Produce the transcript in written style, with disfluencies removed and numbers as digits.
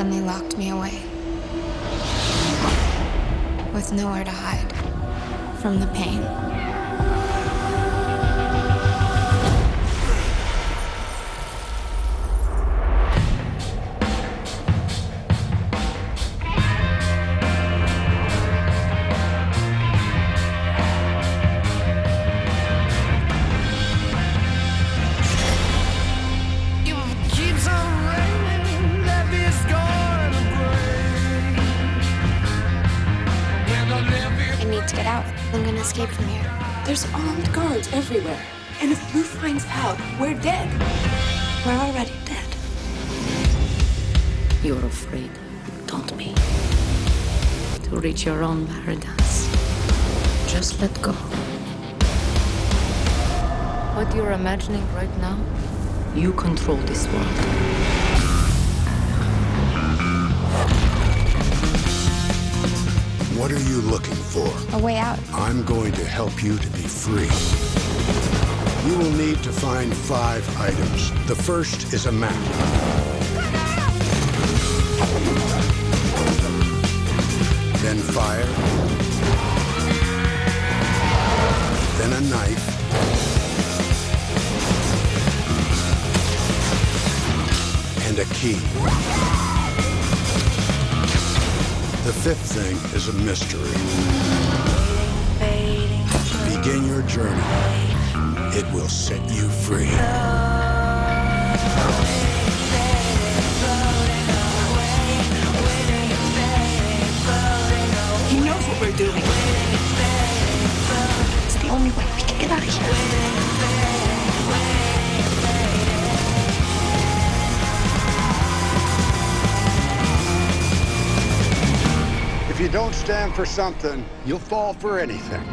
finally locked me away. With nowhere to hide from the pain. To get out. I'm gonna escape from here. There's armed guards everywhere. And if Blue finds out, we're dead. We're already dead. You're afraid, don't be. To reach your own paradise. Just let go. What you're imagining right now, you control this world. What are you looking for? A way out. I'm going to help you to be free. You will need to find 5 items. The first is a map. Then fire. Then a knife. And a key. The 5th thing is a mystery. Begin your journey. It will set you free. He knows what we're doing. It's the only way we can get out of here. If you don't stand for something, you'll fall for anything.